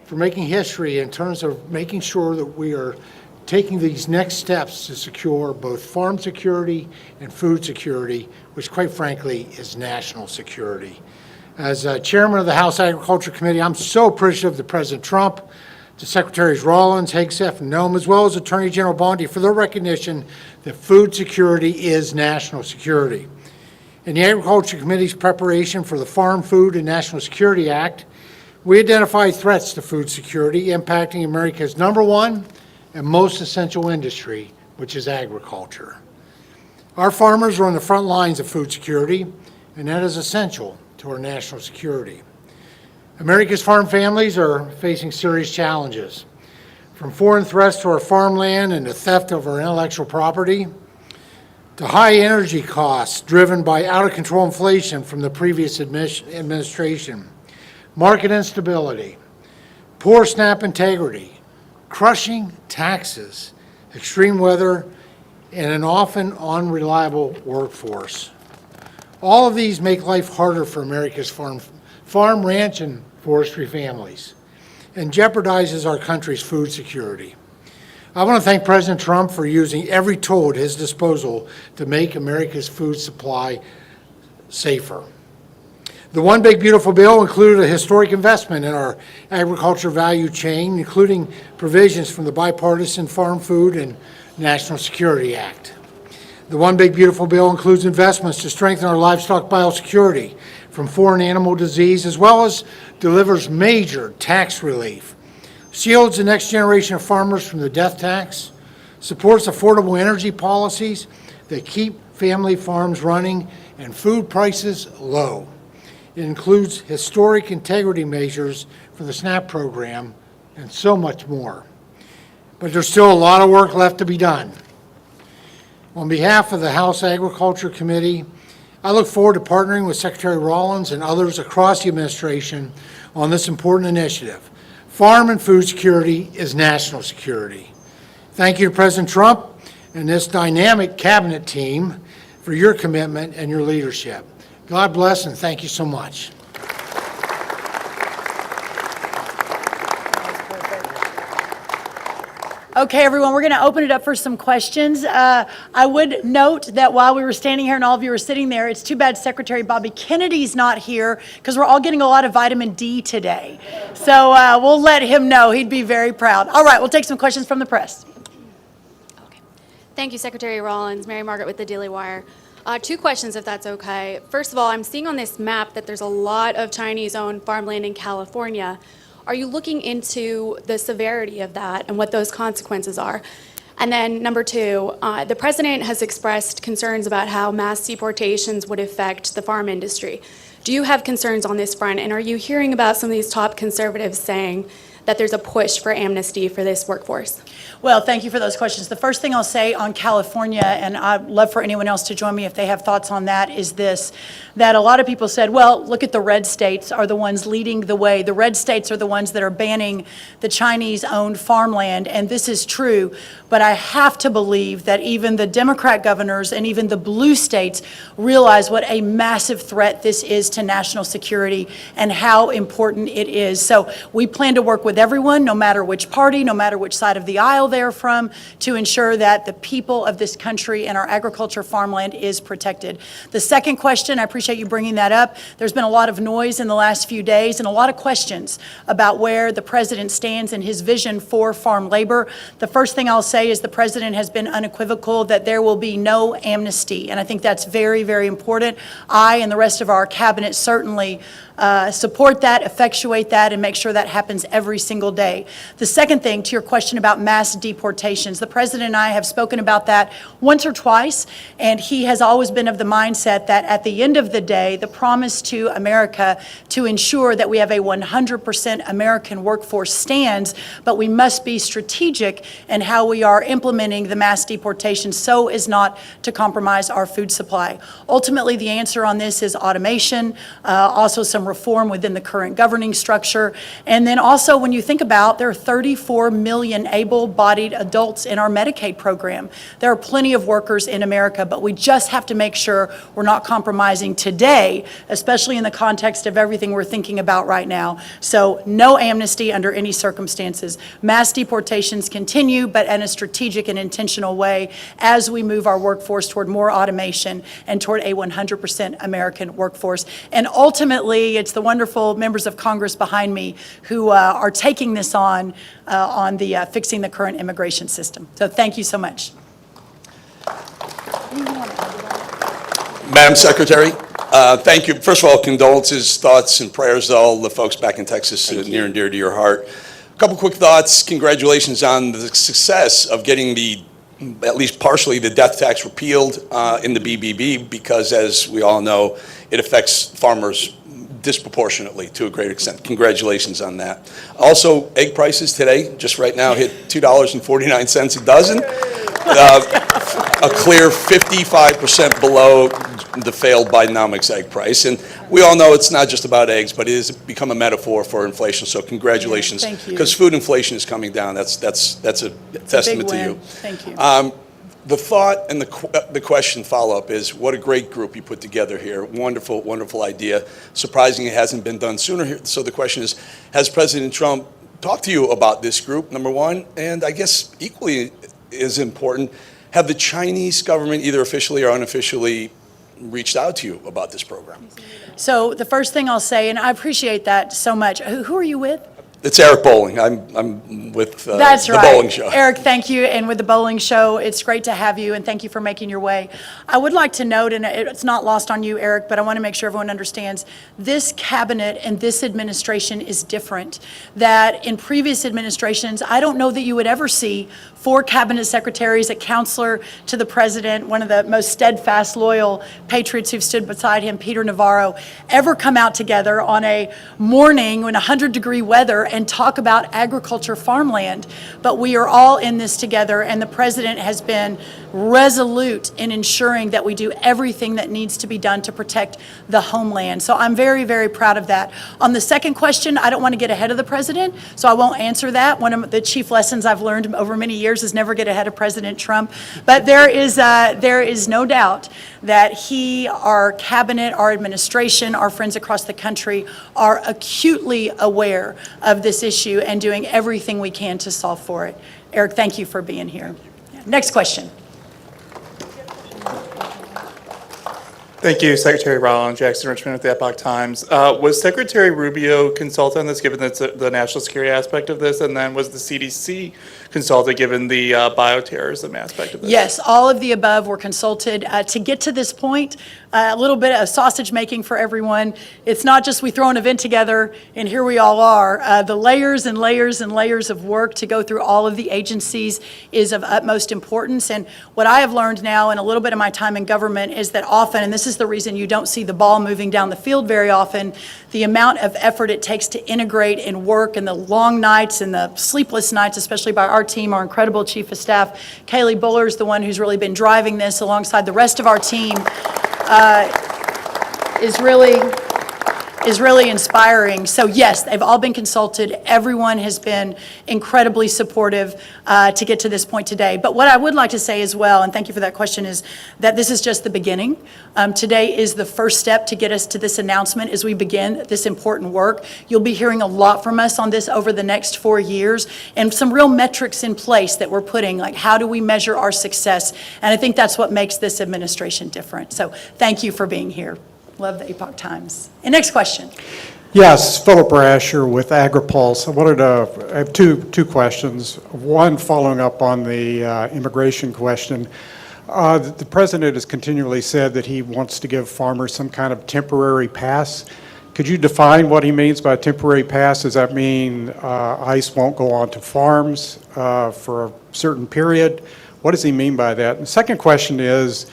For making history in terms of making sure that we are taking these next steps to secure both farm security and food security, which quite frankly is national security. As chairman of the House Agriculture Committee, I'm so appreciative to President Trump, to Secretaries Rollins, Hegseth, and Noem, as well as Attorney General Bondi for their recognition that food security is national security. In the Agriculture Committee's preparation for the Farm Food and National Security Act, we identified threats to food security impacting America's #1 and most essential industry, which is agriculture. Our farmers are on the front lines of food security, and that is essential to our national security. America's farm families are facing serious challenges, from foreign threats to our farmland and the theft of our intellectual property, to high energy costs driven by out-of-control inflation from the previous administration, market instability, poor SNAP integrity, crushing taxes, extreme weather, and an often unreliable workforce. All of these make life harder for America's farm, ranch, and forestry families, and jeopardizes our country's food security. I want to thank President Trump for using every tool at his disposal to make America's food supply safer. The One Big Beautiful Bill included a historic investment in our agriculture value chain, including provisions from the Bipartisan Farm Food and National Security Act. The One Big Beautiful Bill includes investments to strengthen our livestock biosecurity from foreign animal disease, as well as delivers major tax relief, shields the next generation of farmers from the death tax, supports affordable energy policies that keep family farms running and food prices low. It includes historic integrity measures for the SNAP program and so much more. But there's still a lot of work left to be done. On behalf of the House Agriculture Committee, I look forward to partnering with Secretary Rollins and others across the administration on this important initiative. Farm and food security is national security. Thank you to President Trump and this dynamic cabinet team for your commitment and your leadership. God bless and thank you so much. Okay, everyone, we're going to open it up for some questions. I would note that while we were standing here and all of you were sitting there, it's too bad Secretary Bobby Kennedy's not here because we're all getting a lot of vitamin D today. So we'll let him know. He'd be very proud. All right, we'll take some questions from the press. Okay. Thank you, Secretary Rollins. Mary Margaret with the Daily Wire. 2 questions, if that's okay. First of all, I'm seeing on this map that there's a lot of Chinese-owned farmland in California. Are you looking into the severity of that and what those consequences are? And then number 2, the president has expressed concerns about how mass deportations would affect the farm industry. Do you have concerns on this front? And are you hearing about some of these top conservatives saying that there's a push for amnesty for this workforce? Well, thank you for those questions. The first thing I'll say on California, and I'd love for anyone else to join me if they have thoughts on that, is this, that a lot of people said, well, look at the red states are the ones leading the way. The red states are the ones that are banning the Chinese-owned farmland, and this is true. But I have to believe that even the Democrat governors and even the blue states realize what a massive threat this is to national security and how important it is. So we plan to work with everyone, no matter which party, no matter which side of the aisle they're from, to ensure that the people of this country and our agriculture farmland is protected. The second question, I appreciate you bringing that up. There's been a lot of noise in the last few days and a lot of questions about where the president stands in his vision for farm labor. The first thing I'll say is the president has been unequivocal that there will be no amnesty, and I think that's very, very important. I and the rest of our cabinet certainly support that, effectuate that, and make sure that happens every single day. The second thing, to your question about mass deportations, the president and I have spoken about that once or twice, and he has always been of the mindset that at the end of the day, the promise to America to ensure that we have a 100% American workforce stands, but we must be strategic in how we are implementing the mass deportation so as not to compromise our food supply. Ultimately, the answer on this is automation, also some reform within the current governing structure. And then also, when you think about, there are 34 million able-bodied adults in our Medicaid program. There are plenty of workers in America, but we just have to make sure we're not compromising today, especially in the context of everything we're thinking about right now. So no amnesty under any circumstances. Mass deportations continue, but in a strategic and intentional way as we move our workforce toward more automation and toward a 100% American workforce. And ultimately, it's the wonderful members of Congress behind me who are taking this on the fixing the current immigration system. So thank you so much. Madam Secretary, thank you. First of all, condolences, thoughts, and prayers to all the folks back in Texas, near and dear to your heart. A couple quick thoughts. Congratulations on the success of getting at least partially, the death tax repealed in the BBB, because as we all know, it affects farmers disproportionately to a great extent. Congratulations on that. Also, egg prices today, just right now, hit $2.49 a dozen. A clear 55% below the failed Bidenomics egg price. And we all know it's not just about eggs, but it has become a metaphor for inflation. So congratulations. Thank you. Because food inflation is coming down. That's a testament to you. Thank you. The thought and the question follow-up is, what a great group you put together here. Wonderful, wonderful idea. Surprising it hasn't been done sooner here. So the question is, has President Trump talked to you about this group, number one? And I guess equally as important, have the Chinese government, either officially or unofficially, reached out to you about this program? So the first thing I'll say, and I appreciate that so much. Who are you with? It's Eric Bowling. I'm with That's the right. Bowling Show. Eric, thank you. And with the Bowling Show, it's great to have you, and thank you for making your way. I would like to note, and it's not lost on you, Eric, but I want to make sure everyone understands, this cabinet and this administration is different. That in previous administrations, I don't know that you would ever see 4 cabinet secretaries, a counselor to the president, one of the most steadfast, loyal patriots who've stood beside him, Peter Navarro, ever come out together on a morning in 100-degree weather and talk about agriculture farmland. But we are all in this together, and the president has been resolute in ensuring that we do everything that needs to be done to protect the homeland. So I'm very, very proud of that. On the second question, I don't want to get ahead of the president, so I won't answer that. One of the chief lessons I've learned over many years is never get ahead of President Trump. But there is no doubt that he, our cabinet, our administration, our friends across the country are acutely aware of this issue and doing everything we can to solve for it. Eric, thank you for being here. Next question. Thank you, Secretary Rollins. Jackson Richmond with the Epoch Times. Was Secretary Rubio consulted on this, given the national security aspect of this? And then was the CDC consulted, given the bioterrorism aspect of this? Yes, all of the above were consulted. To get to this point, a little bit of sausage making for everyone. It's not just we throw an event together and here we all are. The layers and layers and layers of work to go through all of the agencies is of utmost importance. And what I have learned now in a little bit of my time in government is that often, and this is the reason you don't see the ball moving down the field very often. The amount of effort it takes to integrate and work, and the long nights and the sleepless nights, especially by our team, our incredible Chief of Staff, Kaylee Buller, is the one who's really been driving this alongside the rest of our team, is really inspiring. So yes, they've all been consulted. Everyone has been incredibly supportive to get to this point today. But what I would like to say as well, and thank you for that question, is that this is just the beginning. Today is the first step to get us to this announcement as we begin this important work. You'll be hearing a lot from us on this over the next 4 years, and some real metrics in place that we're putting, like how do we measure our success? And I think that's what makes this administration different. So thank you for being here. Love the Epoch Times. And next question. Yes, Philip Rasher with AgriPulse. I have two questions. One, following up on the immigration question. The president has continually said that he wants to give farmers some kind of temporary pass. Could you define what he means by a temporary pass? Does that mean ICE won't go onto farms for a certain period? What does he mean by that? And the second question is,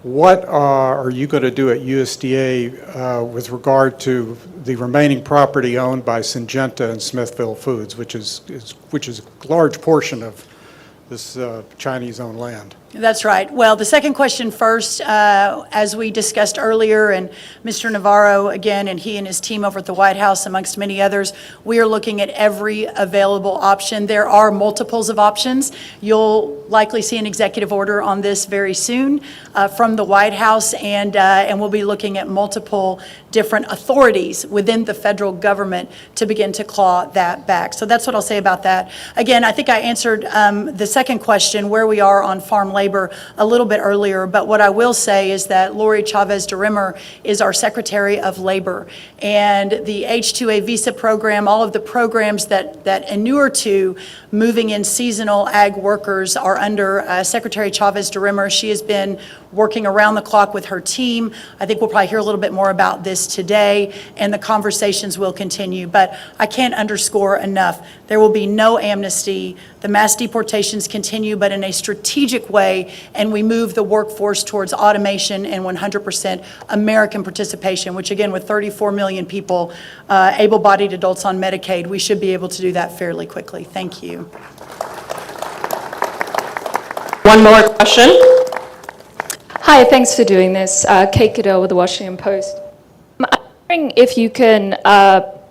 what are you going to do at USDA with regard to the remaining property owned by Syngenta and Smithfield Foods, which is a large portion of this Chinese-owned land? That's right. Well, the second question first, as we discussed earlier, and Mr. Navarro again, and he and his team over at the White House, amongst many others, we are looking at every available option. There are multiples of options. You'll likely see an executive order on this very soon from the White House, and we'll be looking at multiple different authorities within the federal government to begin to claw that back. So that's what I'll say about that. Again, I think I answered the second question, where we are on farm labor, a little bit earlier, but what I will say is that Lori Chavez DeRimmer is our Secretary of Labor, and the H-2A visa program, all of the programs that inure to moving in seasonal ag workers are under Secretary Chavez DeRimmer. She has been working around the clock with her team. I think we'll probably hear a little bit more about this today, and the conversations will continue, but I can't underscore enough, there will be no amnesty. The mass deportations continue, but in a strategic way, and we move the workforce towards automation and 100% American participation, which again, with 34 million people, able-bodied adults on Medicaid, we should be able to do that fairly quickly. Thank you. One more question. Hi, thanks for doing this. Kate Goodell with the Washington Post. I'm wondering if you can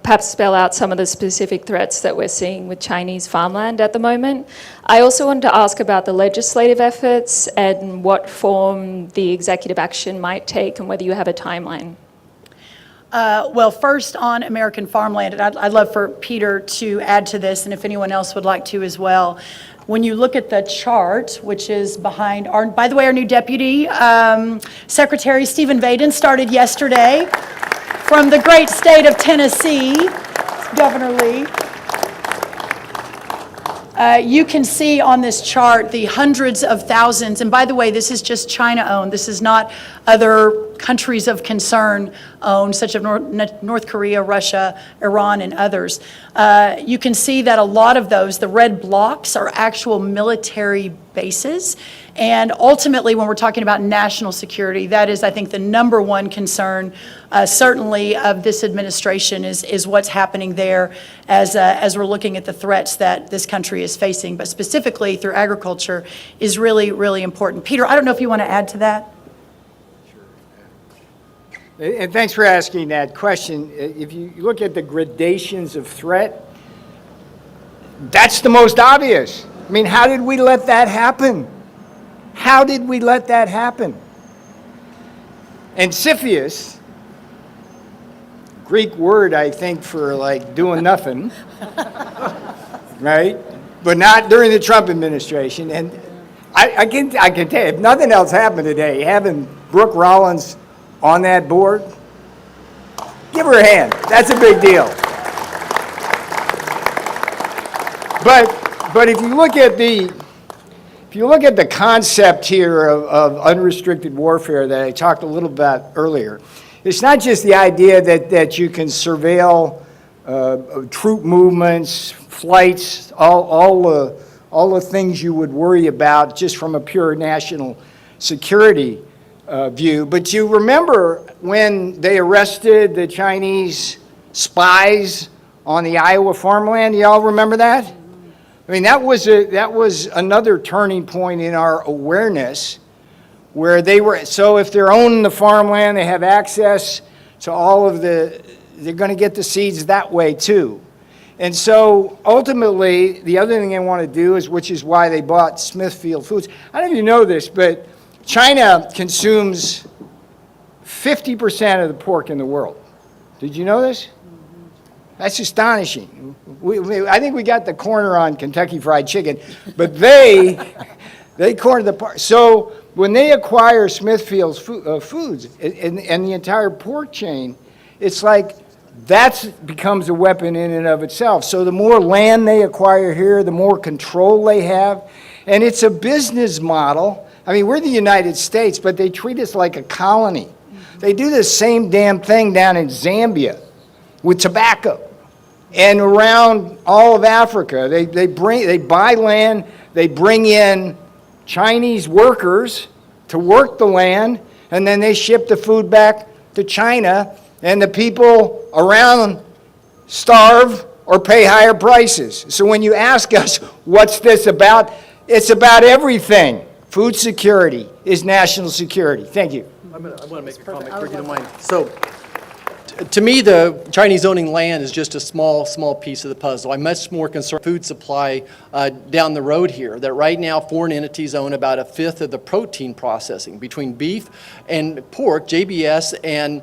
perhaps spell out some of the specific threats that we're seeing with Chinese farmland at the moment. I also wanted to ask about the legislative efforts and what form the executive action might take, and whether you have a timeline. Well, first on American farmland, and I'd love for Peter to add to this, and if anyone else would like to as well. When you look at the chart, which is behind our, by the way, our new Deputy Secretary Stephen Vaden started yesterday from the great state of Tennessee, Governor Lee. You can see on this chart the hundreds of thousands, and by the way, this is just China-owned. This is not other countries of concern owned, such as North Korea, Russia, Iran, and others. You can see that a lot of those, the red blocks, are actual military bases. And ultimately, when we're talking about national security, that is, I think, the number one concern, certainly of this administration, is what's happening there as we're looking at the threats that this country is facing, but specifically through agriculture is really, really important. Peter, I don't know if you want to add to that. And thanks for asking that question. If you look at the gradations of threat, that's the most obvious. I mean, how did we let that happen? How did we let that happen? And CFIUS, Greek word, I think, for like doing nothing, right? But not during the Trump administration. And I can tell you, if nothing else happened today, having Brooke Rollins on that board, give her a hand. That's a big deal. But if you look at the concept here of unrestricted warfare that I talked a little about earlier, it's not just the idea that you can surveil troop movements, flights, all the things you would worry about just from a pure national security view, but you remember when they arrested the Chinese spies on the Iowa farmland? Y'all remember that? I mean, that was another turning point in our awareness, where they were, so if they're owning the farmland, they have access to all of they're going to get the seeds that way too. And so ultimately, the other thing they want to do is, which is why they bought Smithfield Foods. I don't know if you know this, but China consumes 50% of the pork in the world. Did you know this? That's astonishing. I think we got the corner on Kentucky Fried Chicken, but they cornered the part. So when they acquire Smithfield's Foods and the entire pork chain, it's like that becomes a weapon in and of itself. So the more land they acquire here, the more control they have. And it's a business model. I mean, we're the United States, but they treat us like a colony. They do the same damn thing down in Zambia with tobacco and around all of Africa. They buy land, they bring in Chinese workers to work the land, and then they ship the food back to China, and the people around starve or pay higher prices. So when you ask us, what's this about? It's about everything. Food security is national security. Thank you. I want to make a comment, if you don't mind. So, to me, the Chinese owning land is just a small piece of the puzzle. I'm much more concerned with food supply down the road here, that right now foreign entities own about a fifth of the protein processing. Between beef and pork, JBS and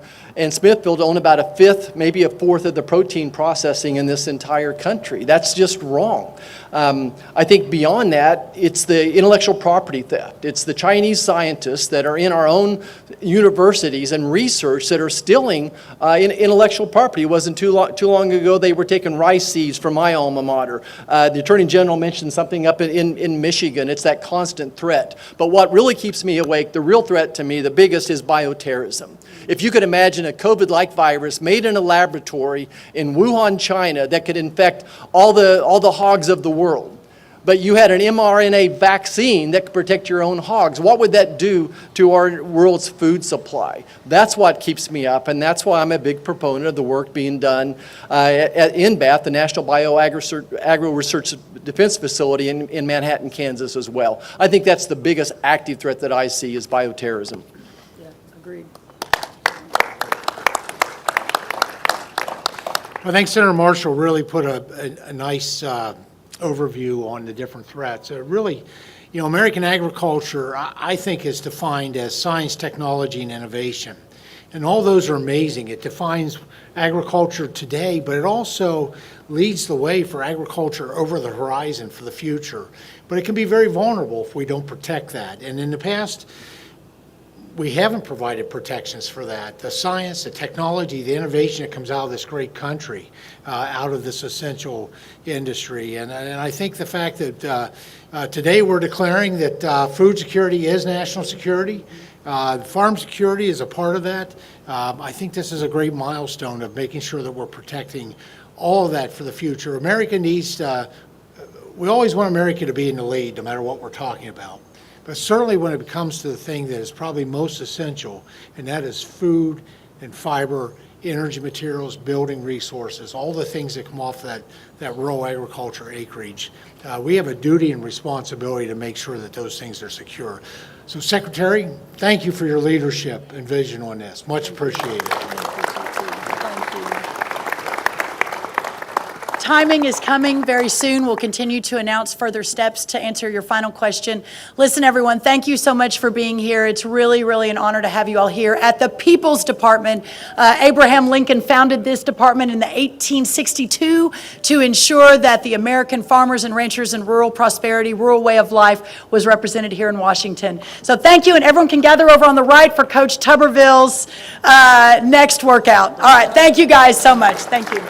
Smithfield own about a fifth, maybe a fourth of the protein processing in this entire country. That's just wrong. I think beyond that, it's the intellectual property theft. It's the Chinese scientists that are in our own universities and research that are stealing intellectual property. It wasn't too long ago they were taking rice seeds from my alma mater. The Attorney General mentioned something up in Michigan. It's that constant threat. But what really keeps me awake, the real threat to me, the biggest, is bioterrorism. If you could imagine a COVID-like virus made in a laboratory in Wuhan, China, that could infect all the hogs of the world, but you had an mRNA vaccine that could protect your own hogs, what would that do to our world's food supply? That's what keeps me up, and that's why I'm a big proponent of the work being done at NBAT, the National Agro-Research Defense Facility in Manhattan, Kansas as well. I think that's the biggest active threat that I see is bioterrorism. Yeah, agreed. I think Senator Marshall really put a nice overview on the different threats. Really, American agriculture, I think, is defined as science, technology, and innovation. And all those are amazing. It defines agriculture today, but it also leads the way for agriculture over the horizon for the future. But it can be very vulnerable if we don't protect that. And in the past, we haven't provided protections for that. The science, the technology, the innovation that comes out of this great country, out of this essential industry. And I think the fact that today we're declaring that food security is national security, farm security is a part of that. I think this is a great milestone of making sure that we're protecting all of that for the future. America needs, we always want America to be in the lead, no matter what we're talking about. But certainly when it comes to the thing that is probably most essential, and that is food and fiber, energy materials, building resources, all the things that come off that rural agriculture acreage, we have a duty and responsibility to make sure that those things are secure. So Secretary, thank you for your leadership and vision on this. Much appreciated. Timing is coming very soon. We'll continue to announce further steps to answer your final question. Listen, everyone, thank you so much for being here. It's really, really an honor to have you all here at the People's Department. Abraham Lincoln founded this department in 1862 to ensure that the American farmers and ranchers and rural prosperity, rural way of life was represented here in Washington. So thank you, and everyone can gather over on the right for Coach Tuberville's next workout. All right, thank you guys so much. Thank you.